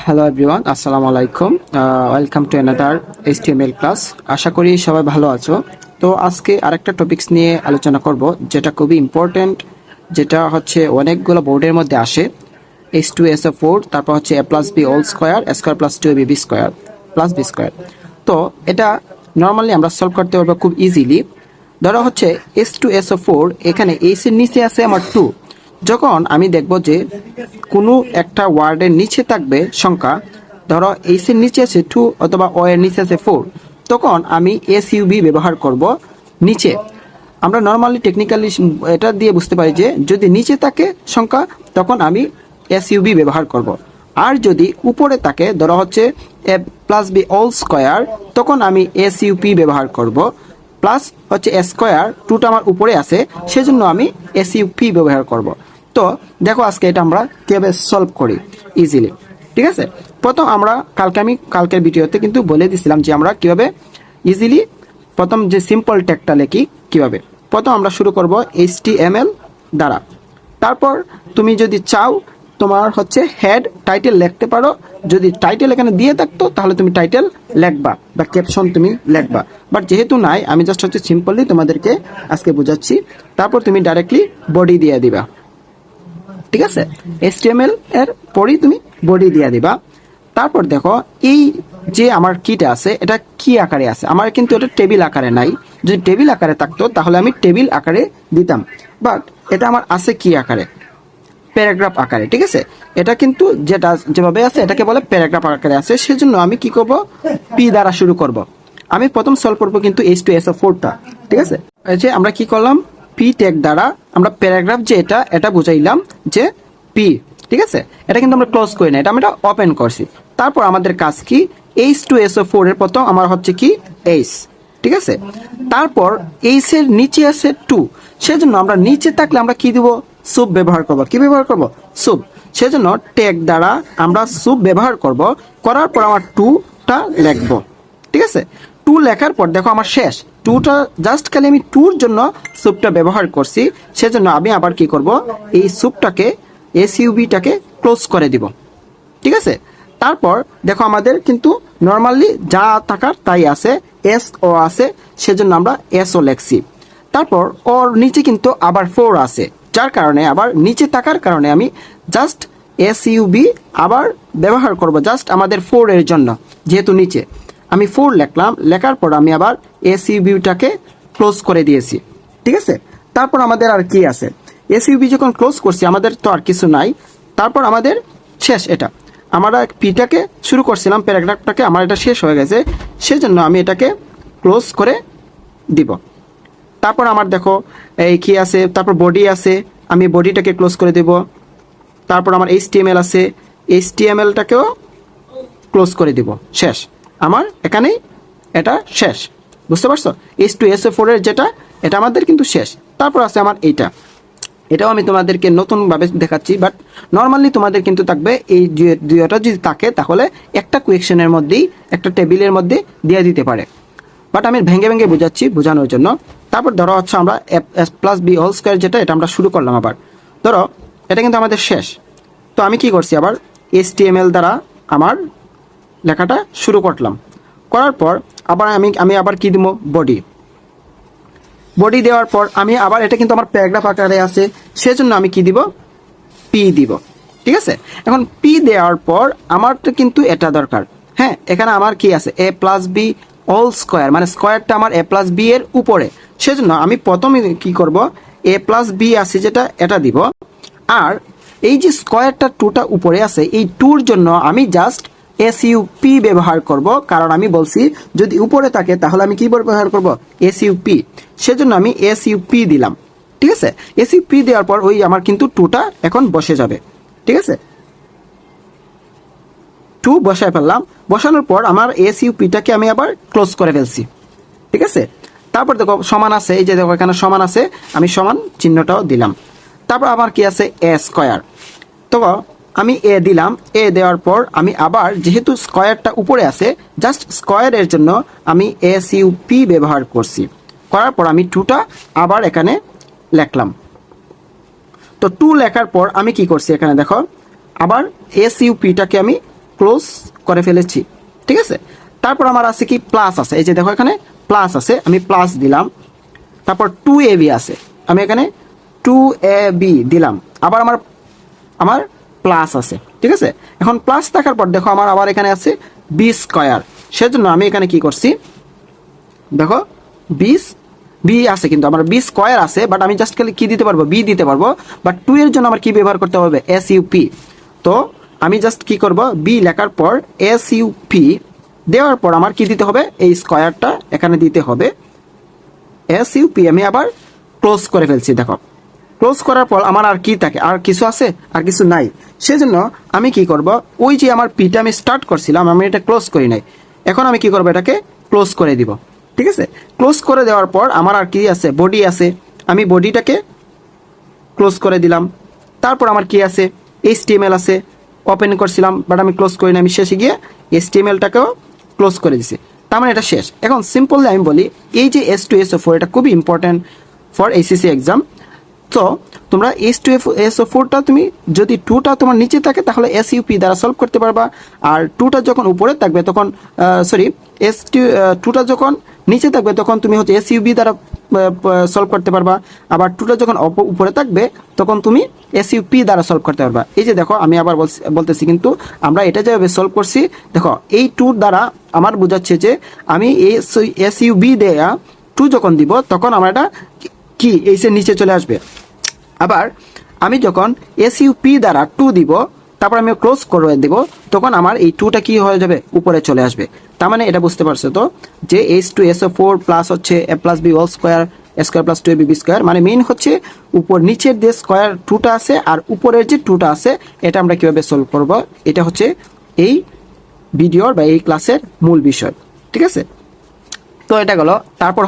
Hello everyone, আসসালামু আলাইকুম। Welcome to another HTML class. আশা করি সবাই ভালো আছো। তো আজকে আরেকটা টপিকস নিয়ে আলোচনা করব, যেটা খুবই ইম্পর্টেন্ট, যেটা হচ্ছে অনেকগুলো বোর্ডের মধ্যে আসে। H2SO4, তারপর হচ্ছে a plus b whole square, a square plus 2ab b square plus b square. তো এটা নর্মালি আমরা সলভ করতে পারবো খুব ইজিলি। ধরো হচ্ছে H2SO4, এখানে এইচ এর নিচে আছে আমার 2। যখন আমি দেখব যে কোনো একটা ওয়ার্ডের নিচে থাকবে সংখ্যা, ধরো এইচ এর নিচে আছে 2 অথবা ও এর নিচে আছে 4, তখন আমি এসইউবি ব্যবহার করব নিচে। আমরা নর্মালি টেকনিক্যালি এটা দিয়ে বুঝতে পারি যে যদি নিচে থাকে সংখ্যা, তখন আমি এসইউবি ব্যবহার করব। আর যদি উপরে থাকে, ধরো হচ্ছে এ প্লাস বি হোল স্কোয়ার, তখন আমি এসইউপি ব্যবহার করব। প্লাস হচ্ছে স্কোয়ার, টুটা আমার উপরে আছে, সেজন্য আমি এসইউপি ব্যবহার করব। তো দেখো আজকে এটা আমরা কিভাবে সলভ করি ইজিলি। ঠিক আছে, প্রথম আমরা কালকের ভিডিওতে কিন্তু বলে দিছিলাম যে আমরা কিভাবে ইজিলি প্রথম যে সিম্পল ট্যাগটা লিখি কিভাবে। প্রথম আমরা শুরু করব HTML দ্বারা। তারপর তুমি যদি চাও তোমার হচ্ছে হেড টাইটেল লিখতে পারো। যদি টাইটেল এখানে দিয়ে থাকতো তাহলে তুমি টাইটেল লিখবা বা ক্যাপশন তুমি লিখবা, বাট যেহেতু নাই, আমি জাস্ট হচ্ছে সিম্পলি তোমাদেরকে আজকে বোঝাচ্ছি। তারপর তুমি ডাইরেক্টলি বডি দিয়ে দিবা। ঠিক আছে, HTML এর পরেই তুমি বডি দিয়ে দিবা। তারপর দেখো এই যে আমার কিটা আছে, এটা কি আকারে আছে, আমার কিন্তু এটা টেবিল আকারে নাই। যদি টেবিল আকারে থাকতো তাহলে আমি টেবিল আকারে দিতাম, বাট এটা আমার আছে কি আকারে, প্যারাগ্রাফ আকারে। ঠিক আছে, এটা কিন্তু যেটা যেভাবে আছে এটাকে বলে প্যারাগ্রাফ আকারে আছে, সেজন্য আমি কি করব, পি দ্বারা শুরু করব। আমি প্রথম সলভ করব কিন্তু H2SO4টা। ঠিক আছে, এই যে আমরা কি করলাম, পি ট্যাগ দ্বারা আমরা প্যারাগ্রাফ যে এটা বুঝাইলাম যে পি। ঠিক আছে, এটা কিন্তু আমরা ক্লোজ করি না, এটা আমরা ওপেন করছি। তারপর আমাদের কাজ কি, H2SO4 এর প্রথম আমার হচ্ছে কি এইচ। ঠিক আছে, তারপর এইচ এর নিচে আছে 2, সেজন্য আমরা নিচে থাকলে আমরা কি দিব, সুপ ব্যবহার করব। কি ব্যবহার করব, সুপ। সেজন্য ট্যাগ দ্বারা আমরা সুপ ব্যবহার করব। করার পর আমার 2টা লিখবো। ঠিক আছে, 2 লেখার পর দেখো আমার শেষ 2টা, জাস্ট খালি আমি 2-র জন্য সুপটা ব্যবহার করছি। সেজন্য আমি আবার কি করব, এই সুপটাকে এসইউবিটাকে ক্লোজ করে দিব। ঠিক আছে, তারপর দেখো আমাদের কিন্তু নর্মালি যা থাকার তাই আছে, এস ও আছে, সেজন্য আমরা এস ও লেখছি। তারপর ওর নিচে কিন্তু আবার 4 আছে, যার কারণে আবার নিচে থাকার কারণে আমি জাস্ট এসইউবি আবার ব্যবহার করব, জাস্ট আমাদের 4 এর জন্য। যেহেতু নিচে আমি 4 লিখলাম, লেখার পর আমি আবার এসইউবিটাকে ক্লোজ করে দিয়েছি। ঠিক আছে, তারপর আমাদের আর কি আছে, এসইউবি যখন ক্লোজ করছি আমাদের তো আর কিছু নাই। তারপর আমাদের শেষ এটা, আমরা পিটাকে শুরু করছিলাম, প্যারাগ্রাফটাকে আমার এটা শেষ হয়ে গেছে, সেজন্য আমি এটাকে ক্লোজ করে দিব। তারপর আমার দেখো এই কি আছে, তারপর বডি আছে, আমি বডিটাকে ক্লোজ করে দেব। তারপর আমার HTML আছে, HTMLটাকেও ক্লোজ করে দিব। শেষ, আমার এখানেই এটা শেষ। বুঝতে পারছো, H2SO4 এর যেটা, এটা আমাদের কিন্তু শেষ। তারপর আছে আমার এইটা, এটাও আমি তোমাদেরকে নতুনভাবে দেখাচ্ছি, বাট নর্মালি তোমাদের কিন্তু থাকবে এই দুইটা যদি থাকে তাহলে একটা কোয়েকশনের মধ্যেই, একটা টেবিলের মধ্যে দিয়ে দিতে পারে, বাট আমি ভেঙে ভেঙে বোঝাচ্ছি বোঝানোর জন্য। তারপর ধরো হচ্ছে আমরা এস প্লাস বি হোল স্কোয়ার যেটা, এটা আমরা শুরু করলাম আবার। ধরো এটা কিন্তু আমাদের শেষ, তো আমি কি করছি, আবার HTML দ্বারা আমার লেখাটা শুরু করলাম। করার পর আবার আমি আবার কি দিব, বডি। বডি দেওয়ার পর আমি আবার, এটা কিন্তু আমার প্যারাগ্রাফ আকারে আছে, সেজন্য আমি কি দিব, পি দিব। ঠিক আছে, এখন পি দেওয়ার পর আমার তো কিন্তু এটা দরকার। হ্যাঁ, এখানে আমার কি আছে, এ প্লাস বি হোল স্কোয়ার, মানে স্কোয়ারটা আমার এ প্লাস বি এর উপরে, সেজন্য আমি প্রথমে কি করব, এ প্লাস বি আছে যেটা, এটা দিব। আর এই যে স্কোয়ারটা 2টা উপরে আছে, এই 2-র জন্য আমি জাস্ট এসইউপি ব্যবহার করব, কারণ আমি বলছি যদি উপরে থাকে তাহলে আমি কি ব্যবহার করব, এসইউপি। সেজন্য আমি এসইউপি দিলাম। ঠিক আছে, এসইউপি দেওয়ার পর ওই আমার কিন্তু 2টা এখন বসে যাবে। ঠিক আছে, 2 বসায় ফেললাম। বসানোর পর আমার এসইউপিটাকে আমি আবার ক্লোজ করে ফেলছি। ঠিক আছে, তারপর দেখো সমান আছে, এই যে দেখো এখানে সমান আছে, আমি সমান চিহ্নটাও দিলাম। তারপর আমার কি আছে, এ স্কোয়ার। তো আমি এ দিলাম, এ দেওয়ার পর আমি আবার যেহেতু স্কোয়ারটা উপরে আছে, জাস্ট স্কোয়ারের জন্য আমি এসইউপি ব্যবহার করছি। করার পর আমি 2টা আবার এখানে লিখলাম। তো 2 লেখার পর আমি কি করছি, এখানে দেখো আবার এসইউপিটাকে আমি ক্লোজ করে ফেলেছি, ঠিক আছে। তারপর আমার আছে কি প্লাস আছে, এই যে দেখো এখানে প্লাস আছে, আমি প্লাস দিলাম। তারপর 2ab আছে, আমি এখানে 2ab দিলাম। আবার আমার আমার প্লাস আছে, ঠিক আছে। এখন প্লাস থাকার পর দেখো আমার আবার এখানে আছে বি স্কয়ার, সেজন্য আমি এখানে কি করছি দেখো বি আছে, কিন্তু আমার বি স্কয়ার আছে, বাট আমি জাস্ট খালি কি দিতে পারবো, বি দিতে পারবো। বাট 2 এর জন্য আমার কি ব্যবহার করতে হবে, এসইউপি। তো আমি জাস্ট কি করব, বি লেখার পর এসইউপি দেওয়ার পর আমার কি দিতে হবে, এই স্কয়ারটা এখানে দিতে হবে। এসইউপি আমি আবার ক্লোজ করে ফেলছি। দেখো ক্লোজ করার পর আমার আর কি থাকে, আর কিছু আছে, আর কিছু নাই। সেজন্য আমি কি করব, ওই যে আমার পিটা আমি স্টার্ট করছিলাম, আমি এটা ক্লোজ করি নাই, এখন আমি কি করব, এটাকে ক্লোজ করে দিব, ঠিক আছে। ক্লোজ করে দেওয়ার পর আমার আর কি আছে, বডি আছে, আমি বডিটাকে ক্লোজ করে দিলাম। তারপর আমার কি আছে, HTML আছে, ওপেন করছিলাম বাট আমি ক্লোজ করি না, আমি শেষে গিয়ে HTML-টাকেও ক্লোজ করে দিছি। তার মানে এটা শেষ। এখন সিম্পলি আমি বলি, এই যে S2SO4 এটা খুবই ইম্পর্টেন্ট ফর ACC এক্সাম। তো তোমরা S2SO4টা তুমি যদি 2টা তোমার নিচে থাকে তাহলে SUP দ্বারা সলভ করতে পারবা, আর 2টা যখন উপরে থাকবে তখন S2টা যখন নিচে থাকবে তখন তুমি হচ্ছে SUB দ্বারা সলভ করতে পারবা। আবার 2টা যখন উপরে থাকবে তখন তুমি SUP দ্বারা সলভ করতে পারবা। এই যে দেখো আমি আবার বলতেছি, কিন্তু আমরা এটা যেভাবে সলভ করছি, দেখো এই 2 দ্বারা আমার বোঝাচ্ছে যে আমি SUB দেয়া 2 যখন দিব তখন আমার এটা কি এই যে নিচে চলে আসবে। আবার আমি যখন এসইউপি দ্বারা 2 দিব, তারপর আমি ক্লোজ করে দেব, তখন আমার এই 2টা কি হয়ে যাবে, উপরে চলে আসবে। তার মানে এটা বুঝতে পারছো তো যে H2SO4 প্লাস হচ্ছে a plus b whole square square plus 2ab square, মানে মেইন হচ্ছে উপর নিচের যে স্কয়ার 2টা আছে আর উপরের যে 2টা আছে, এটা আমরা কিভাবে সলভ করব, এটা হচ্ছে এই ভিডিওর বা এই ক্লাসের মূল বিষয়, ঠিক আছে। তো এটা গেল। তারপর